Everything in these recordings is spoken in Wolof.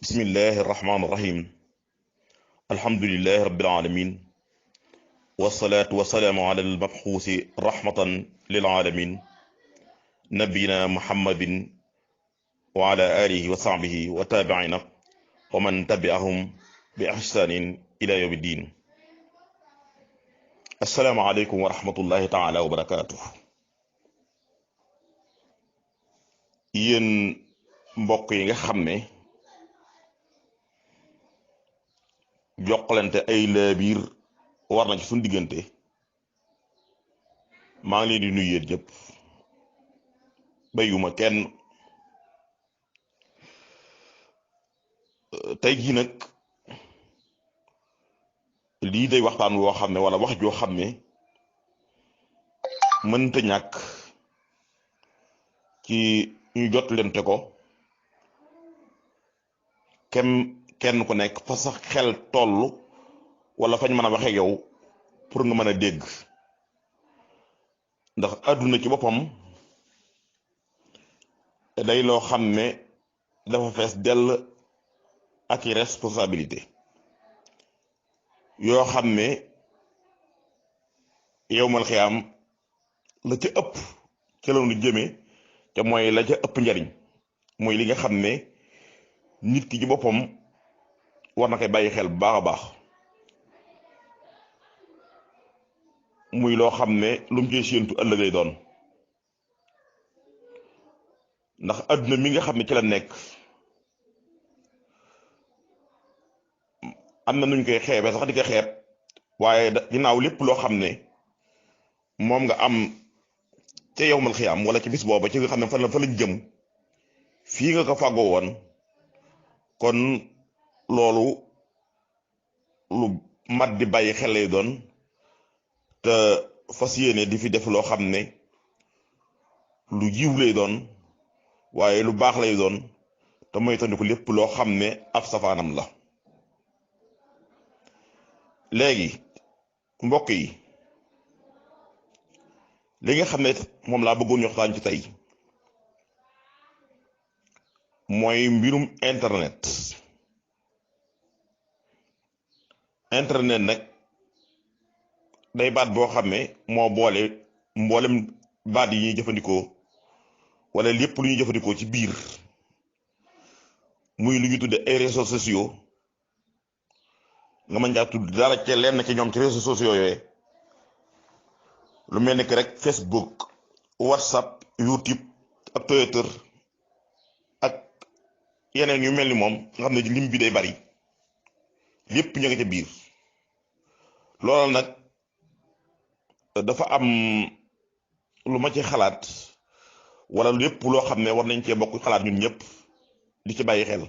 bismillahi irrahmani irrahim alhamdulilahi rabilalamin wasalaatu wasalaamu ala almabxuusi rahmatan lilaalamin nabiyina muhammadin wa ala alihi wa sahbihi wa taabiina wa man tabiahum bi ihsaanin ila yawmi ddin. assalaamu aleykum wa rahmatullahi taala wa barakaatuh. yéen mbokk yi nga xam ne jokkalante ay laabiir war na ci suñu diggante, maa ngi leen di nuyu yéen ñëpp bayuma kenn. tey jii nag lii day waxtaan woo xam ne wala wax joo xam ne mënta ñàkk ci ñu jot lente ko kenn ku nekk fa sax xel toll wala fañ mën a waxee yow pour nga mën a dégg, ndax àdduna ci boppam day loo xam ne dafa fees dell ak i responsabilité yoo xam ne yowmal xiyaam la ca ëpp ca la ñu jëme te mooy la ca ëpp njariñ mooy li nga xam ne nit ki ci boppam war na koy bàyyi xel bu baax a baax, muy loo xam ne lu mu cee séentu ëllëg lay doon. ndax adduna mi nga xam ne ci la nekk am na nuñ koy xeebe sax di ko xeeb, waaye ginnaaw lépp loo xam ne moom nga am ca yowmal xiyaam wala ci bis booba ci nga xam ne fa lañ jëm fii nga ko fàggoo woon, kon loolu lu mat di bàyyi xel lay doon te fas yéene di fi def loo xam ne lu jiw lay doon waaye lu baax lay doon te moytandiku lépp loo xam ne ab safaanam la. léegi mbokk yi, li nga xam ne moom laa bëggoon ñu waxtaan ci tey mooy mbirum internet nag day baat boo xam ne moo boole mboolem baat yi ñuy jëfandikoo wala lépp lu ñuy jëfandikoo ci biir, muy lu ñu tudde ay réseaux sociaux. nga mën ngaa tudd dara ca lenn ci ñoom ci réseaux sociaux yooyu, lu mel ni que rek Facebook, WhatsApp, YouTube ak Twitter ak yeneen yu mel ni moom nga xam ne lim bi day bari, lépp ñu ngi ca biir. loolu nag dafa am lu ma ci xalaat wala lépp loo xam ne war nañ cee bokk xalaat ñun ñëpp di ci bàyyi xel.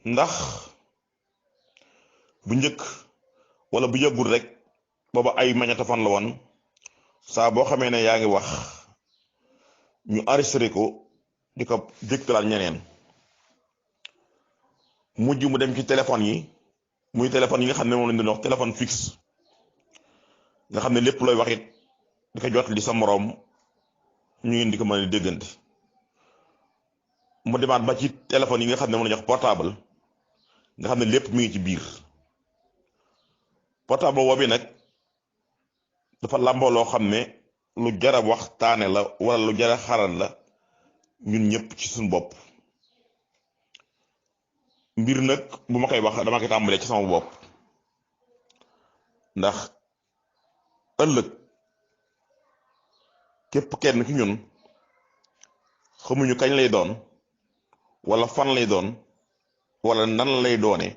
ndax bu njëkk wala bu yàggul rek booba ay magnétophone la woon, saa boo xamee ne yaa ngi wax ñu enregistré ko di ko dégtalaat ñeneen. mujj mu dem ci téléphone yi, muy téléphone yi nga xam ne moom lañ doon wax téléphone fixe, nga xam ne lépp looy wax it di ko jot li sa moroom ñu ngi di ko mën a déggante. mu demaat ba ci téléphone yi nga xam ne moom la ñuy wax portable, nga xam ne lépp mi ngi ci biir. portable boobu nag dafa làmboo loo xam ne lu jar a waxtaane la wala lu jar a xaral la ñun ñëpp ci suñu bopp. mbir nag bu ma koy wax dama koy tàmbalee ci sama bopp, ndax ëllëg képp kenn ci ñun xamuñu kañ lay doon wala fan lay doon wala nan lay doone,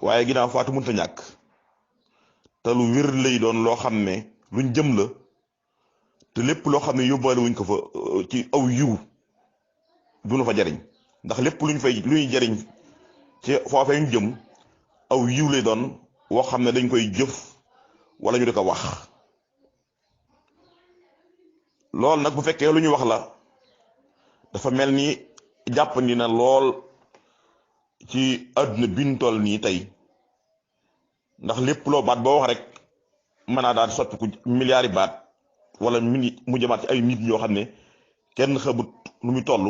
waaye ginnaaw faatu mënta ñàkk te lu wér lay doon loo xam ne luñ jëm la, te lépp loo xam ne yóbbaale wuñ ko fa ci aw yiw du nu fa jariñ, ndax lépp lu ñuy jariñ ci foofee ñu jëm aw yiw lay doon woo xam ne dañ koy jëf wala ñu di ko wax. loolu nag bu fekkee lu ñu wax la dafa mel ni jàppandi na lool ci àdduna bi ñu toll nii tey, ndax lépp loo baat boo wax rek mën naa daal sottiku milliards yi baat wala mu jëmaat ci ay nit ñoo xam ne kenn xamut nu muy toll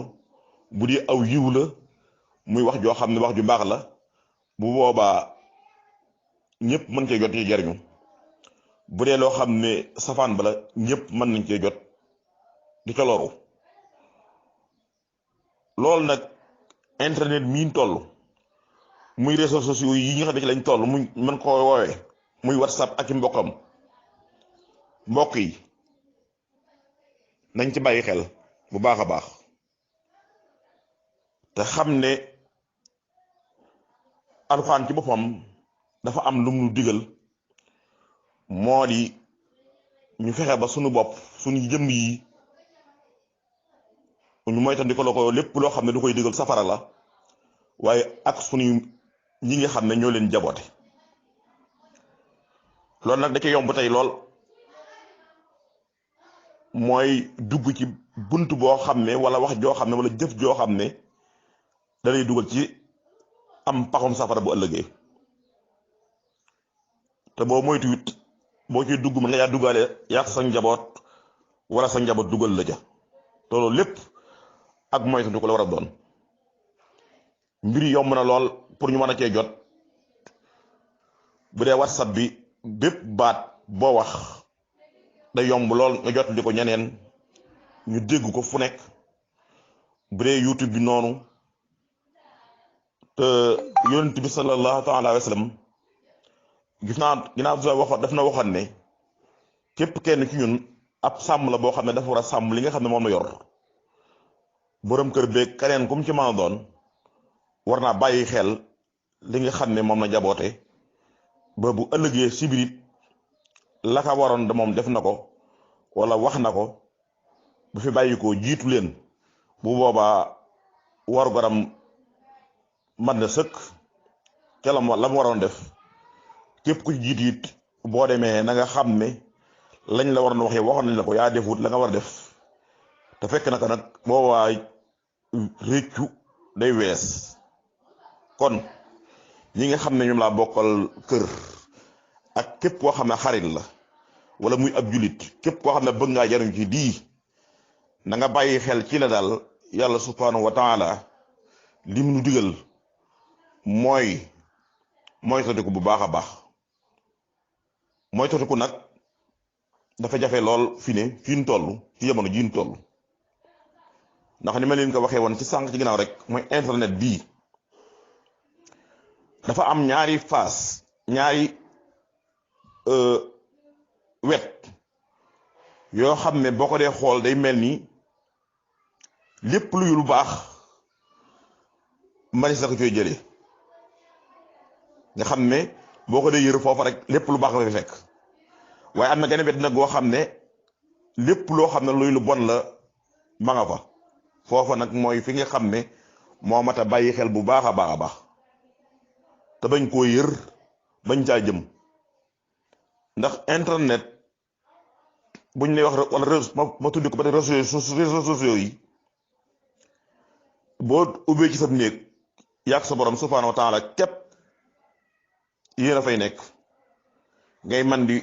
bu dee aw yiw la muy wax joo xam ne wax ju baax la bu boobaa ñëpp mën cee jot ci jariñu bu dee loo xam ne safaan bala ñëpp mën nañ cee jot di ca loru loolu nag internet miin toll muy réseaux sociaux yi nga xam ne ci lañ toll muy mën koo woowee muy WhatsApp ak i mbokkam mbokk yi nañ ci bàyyi xel bu baax a baax te xam ne alxuraan ci boppam dafa am lu mu digal moo di ñu fexe ba sunu bopp sunu jëmm yi ñu moytandi ko lépp loo xam ne du koy digal safara la waaye ak sunu ñi nga xam ne ñoo leen jaboote loolu nag da ci yomb tey lool mooy dugg ci bunt boo xam ne wala wax joo xam ne wala jëf joo xam ne dalay dugal ci am paxum safara bu ëllëgee te boo moytuwut boo ciy dugg mën nga yaa duggaale yàq sa njaboot wala sa njaboot dugal la ja te loolu lépp ak moytu ko la war a doon mbir yomb na lool pour ñu mën a cee jot bu dee WhatsApp bi bépp baat boo wax day yomb lool nga jot di ko ñeneen ñu dégg ko fu nekk bu dee YouTube bi noonu te yonent bi sallallahu taala alayhi wa sallam gis naa ginnaaw daf na waxoon ne képp kenn ci ñun ab sàmm la boo xam ne dafa war a sàmm li nga xam ne moom la yor borom kër beeg keneen kum ci mën a doon war naa bàyyi xel li nga xam ne moom la jaboote ba bu ëllëgee sibirit la ka waroon de moom def na ko wala wax na ko bu fi bàyyi ko jiitu leen bu boobaa waru garam mat na sëkk ca la mu waroon def képp ku ci jiitu it boo demee na nga xam ne lañ la waroon waxee waxoon nañ la ko yaa defut la nga war a def te fekk na ko nag boobaa réccu day wees kon ñi nga xam ne ñoom laa bokkal kër ak képp koo xam ne xarit la wala muy ab julit képp koo xam ne bëgg ngaa jariñ ci dii na nga bàyyi xel ci la daal yàlla subhanahu wa taala lim nu digal mooy moytandiku bu baax a baax moytandiku nag dafa jafe lool fi ñu toll ci jamono ji ñu toll ndax ni ma leen ko waxee woon ci sànq ci ginnaaw rek mooy internet bii dafa am ñaari face ñaari wet yoo xam ne boo ko dee xool day mel ni lépp luy lu baax manis la ko cooy jëlee nga xam ne boo ko dee yër foofa rek lépp lu baax la fekk waaye am na geneen wet nag goo xam ne lépp loo xam ne luy lu bon la ma nga fa foofa nag mooy fi nga xam ne moo mat a bàyyi xel bu baax a baax a baax te bañ koo yër bañ caa jëm ndax internet buñ lay wax wala ma tuddi ko ba réseaux sociaux yi boo ubbee ci sa néeg yàgg sa borom subhanahu wa taala képp yéen a fay nekk ngay man di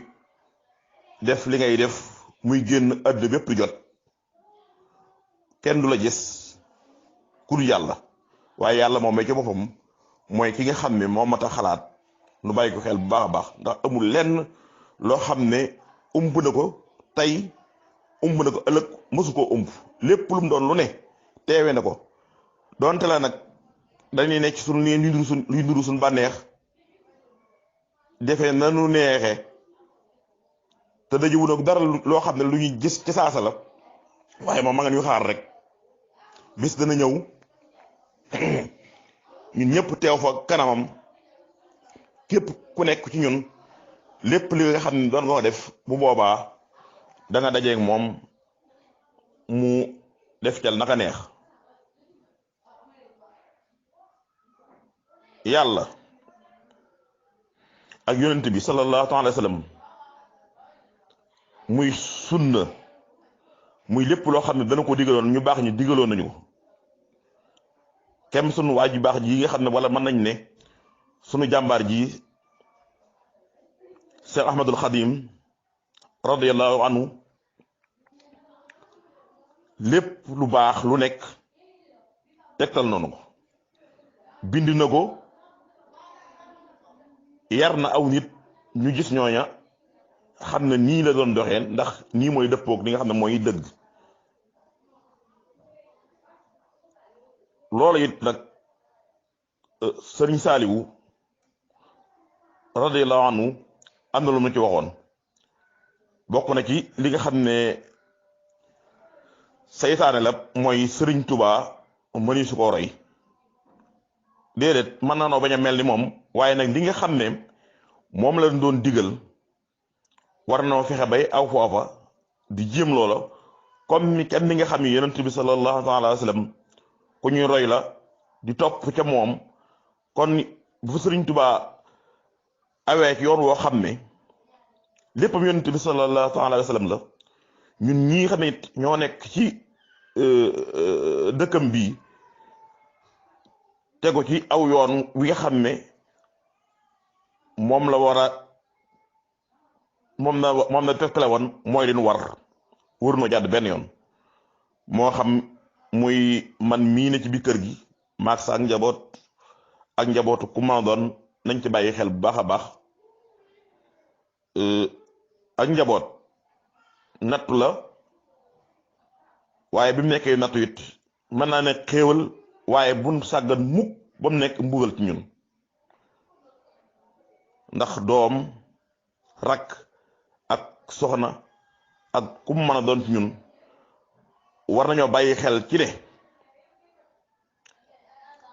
def li ngay def muy génn àdduna bépp di jot kenn du la gis ku dul yàlla waaye yàlla moom ci boppam mooy ki nga xam ne moo mat a xalaat nu bàyyi ko xel bu baax a baax ndax amul lenn loo xam ne umb na ko tey umb na ko ëllëg mësu koo umb lépp lu mu doon lu ne teewe na ko donte la nag dañuy nekk suñu nee luy nuru suñu bànneex defee nanu neexe te dajewu nag dara loo xam ne lu ñuy gis ci saasa la waaye moom ma nga ñu xaar rek bis dana ñëw ñun ñëpp teew fa kanamam képp ku nekk ci ñun lépp li nga xam ne doon nga ko def bu boobaa da nga dajeeg moom mu def cal naka neex yàlla ak yonent bi sallallahu alayhi wa sallam muy sunna muy lépp loo xam ne dana ko digaloon ñu baax ñu digaloon nañu ko kem sunu waaj yu baax ji nga xam ne wala mën nañ ne sunu jàmbaar ji Cheikh Ahmadul Xadim radiyallahu anhu lépp lu baax lu nekk tegtal noonu ko bind na ko yar na aw nit ñu gis ñooña xam ne nii la doon doxeen ndax nii mooy dëppoog li nga xam ne mooy dëgg loolu it nag sëriñ Saaliwu radiyallahu anhu am na lu mu ci waxoon bokk na ci li nga xam ne saytaane la mooy sëriñ Tuubaa mëni su ko roy déedéet mën na noo bañ a mel ni moom waaye nag li nga xam ne moom la doon digal war na fexe bay aw foofa di jéem loola comme ni kenn ni nga xam ne yonent bi sallallahu alayhi wa sallam ku ñuy roy la di topp ca moom kon bu sëriñ Tuubaa awee ci yoon woo xam ne léppam yonent bi sallallahu alayhi wa sallam la ñun ñii xam ne ñoo nekk ci dëkkam bii tegu ci aw yoon wi nga xam ne moom la war a moom la tekkale woon mooy leen war noo jàdd benn yoon moo xam muy man mii ne ci biir kër gi maag sa ak njaboot ak njabootu ku ma doon nañ ci bàyyi xel bu baax a baax ak njaboot nattu la waaye bi mu nekkee nattu it mën naa ne xéewal waaye buñ sàggan mukk ba mu nekk mbugal ci ñun ndax doom rakk ak soxna ak ku mu mën a doon ci ñun war nañoo bàyyi xel ci ne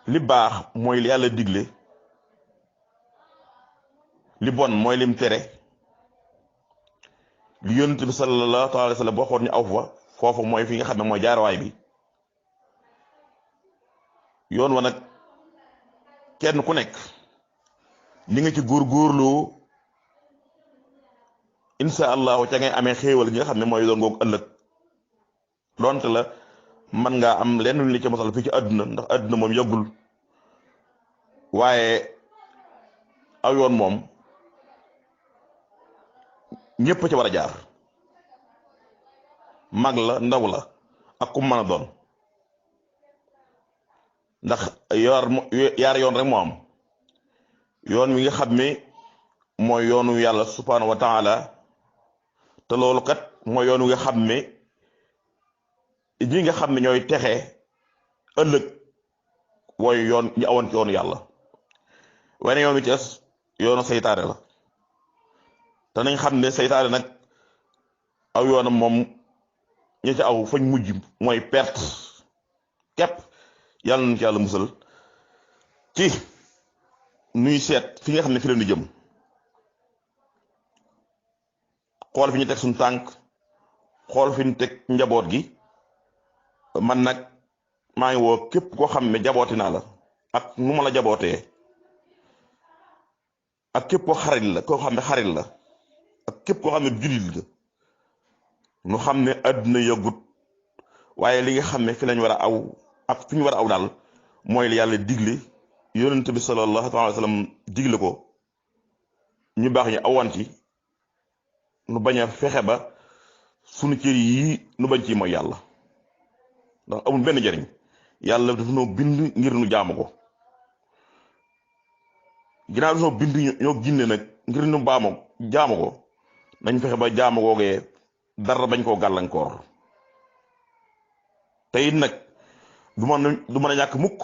li baax mooy li yàlla digle li bon mooy lim tere li yonent bi sallallahu alayhi wa sallam waxoon ñu aw fa foofu mooy fi nga xam ne mooy jaarawaay bi yoon wa nag kenn ku nekk li nga ci góorgóorloo insha allahu ca ngay amee xéewal gi nga xam ne mooy doon googu ëllëg donte la mën ngaa am lenn lu li ci mosal fii ci àdduna ndax àdduna moom yàggul waaye aw yoon moom ñépp ci war a jaar mag la ndaw la ak ku mën a doon ndax yaar yoon rek moo am yoon wi nga xam ne mooy yoonu yàlla subhaanahu wa taala te loolu kat mooy yoon wi nga xam ne ñi nga xam ne ñooy texe ëllëg mooy yoon ñu awoon ci yoonu yàlla waaye yoon wi ci des yoonu seytaane la te nañ xam ne seytaane nag aw yoonam moom ñi ci aw fañ mujj mooy perte képp yàlla nañ ci yàlla musal ci nuy seet fi nga xam ne fi leen di jëm xool fi ñu teg suñu tànk xool fi ñu teg njaboot gi man nag maa ngi woo képp koo xam ne jabooti naa la ak nu ma la jabootee ak képp koo xarit la koo xam ne xarit la ak képp koo xam ne jullit la nu xam ne àdduna yëgut waaye li nga xam ne fi lañ war a aw ak fi ñu war a aw daal mooy li yàlla digle yonent bi sallallahu alayhi wa sallam digle ko ñu baax ñu awan ci nu bañ a fexe ba sunu cër yi nu bañ ci mooy yàlla ndax amul benn njariñ yàlla dafa noo bind ngir nu jaamu ko ginnaaw dafa noo bind ñoo ginne nag ngir nu jaamu ko nañ fexe ba jaamu googee dara bañ koo gàllankoor te it nag du mën a ñàkk mukk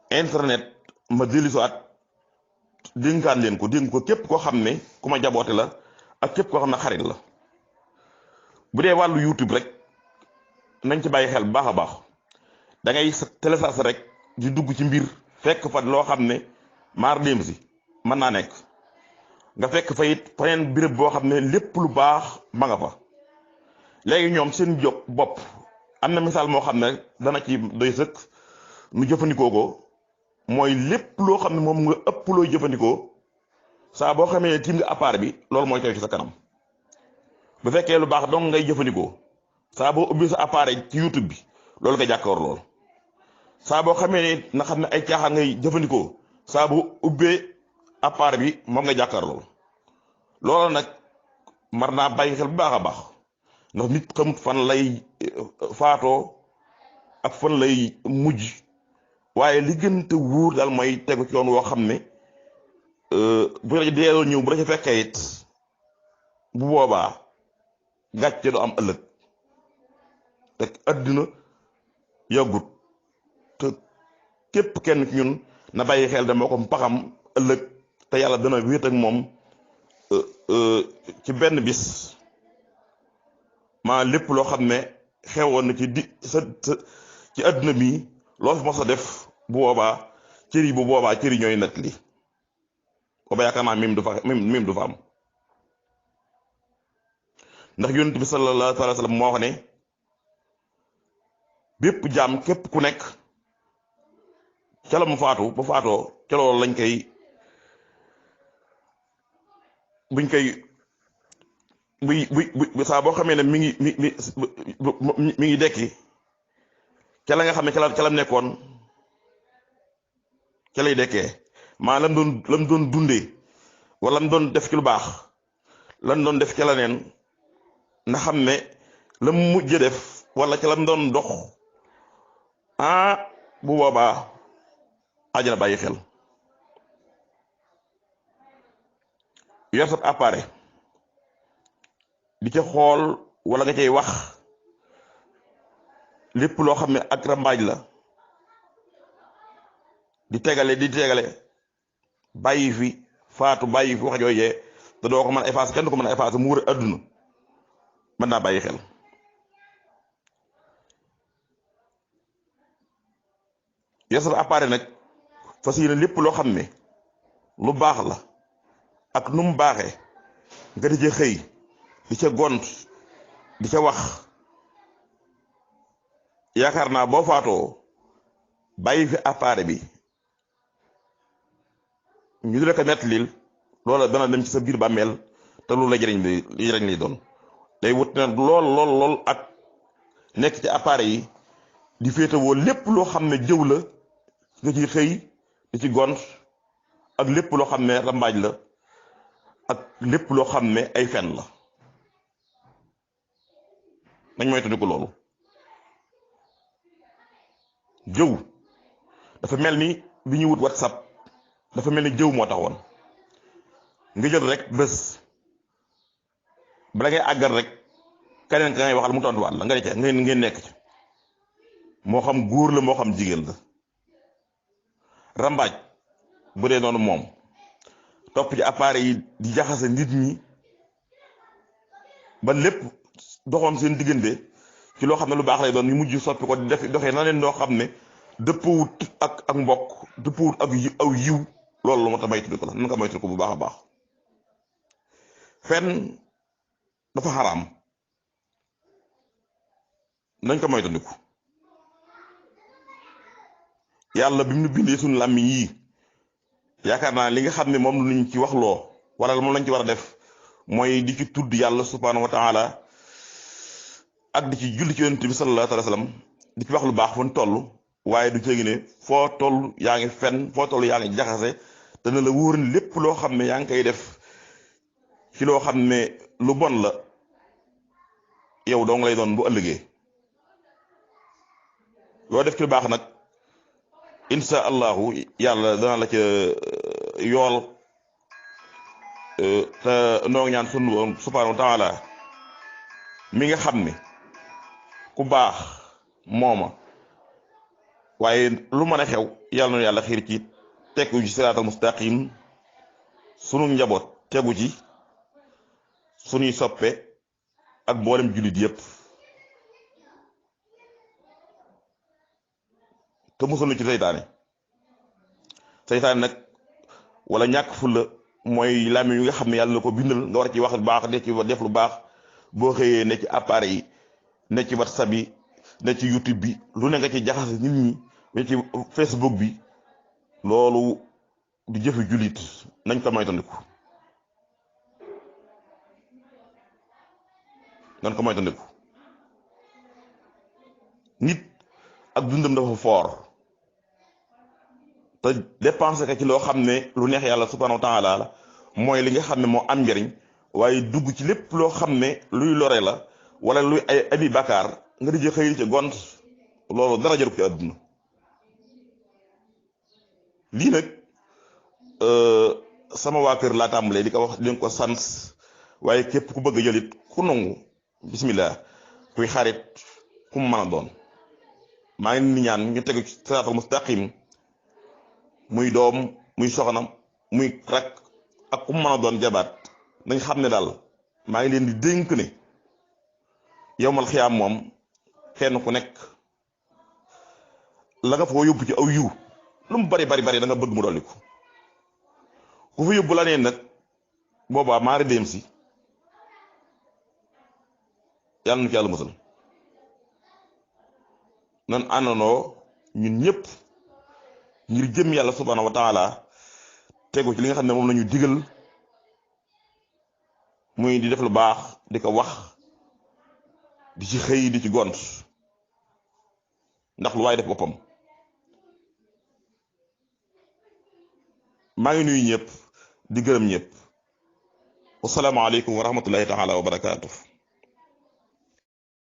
internet ma dellusi at dénkaan leen ko dénk ko képp koo xam ne ku ma jaboote la ak képp koo xam ne xarit la bu dee wàllu YouTube rek nañ ci bàyyi xel bu baax a baax da ngay télécharge rek di dugg ci mbir fekk fa loo xam ne maar déem si mën naa nekk nga fekk fa it faneen béréb boo xam ne lépp lu baax ma nga fa léegi ñoom seen jóg bopp am na misaal moo xam ne dana ci doy sëkk nu jëfandikoo ko mooy lépp loo xam ne moom nga ëpp looy jëfandikoo saa boo xamee ne tiim nga appareil bi loolu mooy teew ci sa kanam bu fekkee lu baax dong ngay jëfandikoo saa boo ubbi sa appareil ci YouTube bi loolu nga jàkkaar lool saa boo xamee ne na xam ne ay caaxaan ngay jëfandikoo saa boo ubbee appareil bi moom nga jàkkaar lool loolu nag mar naa bàyyi xel bu baax a baax ndax nit xamut fan lay faatoo ak fan lay mujj waaye li gën te wóor daal mooy tegu ci yoon woo xam ne bu la deeloo ñëw bu la ca fekkee it bu boobaa gàcce du am ëllëg te àddina yàggut te képp kenn ci ñun na bàyyi xel de moo ko paxam ëllëg te yàlla dana wéet ak moom ci benn bis maa lépp loo xam ne xewoon na ci ci àdduna mi loo fi mos a def bu boobaa cëri bu boobaa cëri ñooy nat li booba yaakaar naa mim du fa am ndax yonent bi sallallahu alayhi wa sallam moo wax ne bépp jaam képp ku nekk ca la mu faatu ba faatoo ca loolu lañ koy buy saa boo xamee ne mi ngi dekki ca la nga xam ne ca la nekkoon ca lay dekkee maa lam doon dundee wala lam doon def ci lu baax lan doon def ca la neen na xam ne lam mujj def wala ca lam doon dox bu boobaa ajana bàyyi xel yor sa appareil di ca xool wala nga cay wax lépp loo xam ne ak rambaaj la di tegale bàyyi fi faatu bàyyi fi wax joojee te doo ko mën a effacer kenn du ko mën a effacer mu wër adduna mën naa bàyyi xel yor sa appareil nag fas yéene lépp loo xam ne lu baax la ak nu mu baaxee nga di ca xëy di ca gont di ca wax yaakaar naa boo faatoo bàyyi fi appareil bi ñu di la ko nettalil loola dana dem ci sa biir bàmmeel te loolu la jëriñ li doon day wut na lool ak nekk ci appareil yi di féetewoo lépp loo xam ne jëw la nga ci xëy di ci gont ak lépp loo xam ne rambaaj la ak lépp loo xam ne ay fen la nañ moytandiku loolu jëw dafa mel ni bi ñuy wut WhatsApp dafa mel ni jëw moo taxoon nga jël rek bés bala ngay àggal rek keneen ka ngay waxal mu tontuwaat la nga ne ca ngeen nekk ci moo xam góor la moo xam jigéen la rambaaj bu dee noonu moom topp ci appareil yi di jaxase nit ñi ba lépp doxoon seen diggante ci loo xam ne lu baax lay doon ñu mujj soppi ko di def doxee na leen noo xam ne dëppwut ak mbokk dëppwut ak aw yiw loolu lu ma tax maytu ko la nan nga maytu ko bu baax a baax fenn dafa xaraam nañ ko moytandiku yàlla bi mu nu bindee suñu làmmiñ yii yaakaar naa li nga xam ne moom luñ ci wax loo wala moom lañ ci war a def mooy di ci tudd yàlla subhanahu wa taala ak di ci julli ci yonent bi sallallahu alayhi wa sallam di ci wax lu baax fan toll waaye du ceegi ne foo toll yaa ngi fenn foo toll yaa ngi jaxase te ne la wóor ne lépp loo xam ne yaa ngi koy def ci loo xam ne lu bon la yow dong lay doon bu ëllëgee loo def ci lu baax nag insha allahu yàlla dana la ca yool te noo ngi ñaan sunu subhanahu wa taala mi nga xam ne ku baax mooma waaye lu mën a xew yàlla na yàlla xiir ci tegu ci siraatal mustaqim sunu njaboot tegu ci sunuy soppe ak mboolem jullit yépp te musal nu ci seytaane nag wala ñàkk fulla mooy làmmiñ yu nga xam ne yàlla na ko bindal nga war ci wax lu baax def lu baax boo xëyee ne ci appareil yi ne ci WhatsApp yi ne ci YouTube bi lu ne nga ci jaxase nit ñi ne ci Facebook bi loolu di jëfi jullit nañ ko moytandiku nit ak dundam dafa foor te dépensé ko ci loo xam ne lu neex yàlla subhanahu wa taala la mooy li nga xam ne moo am njariñ waaye dugg ci lépp loo xam ne luy lore la wala luy ay abi bàkkaar nga di xëy ci gont loolu dara jaru ko ci àdduna lii nag sama waa kër laa tàmbalee di ko wax di leen ko sant waaye képp ku bëgg a jëlit ku nangu bismillah kuy xarit ku mu mën a doon maa ngi ni ñaan ñu tegu ci siraatal mustaqim muy doom muy soxna muy rak ak ku mu mën a doon jabaat nañ xam ne daal maa ngi leen di dénk ne yowmal xiyaam moom kenn ku nekk la nga fa yóbbu ci aw yiw lu mu bari bari bari da nga bëgg mu dolliku ku fa yóbbu la neen nag boobaa maari dem si yàlla na ci yàlla musal nan àndandoo ñun ñëpp ngir jëm yàlla subhaanahu wa taala tegu ci li nga xam ne moom la ñu digal muy di def lu baax di ko wax di ci xëy di ci gont ndax lu waay def boppam maa ngi nuyu ñëpp di gërëm ñëpp wassalaamu aleykum wa rahmatullahi taala wa barakaatu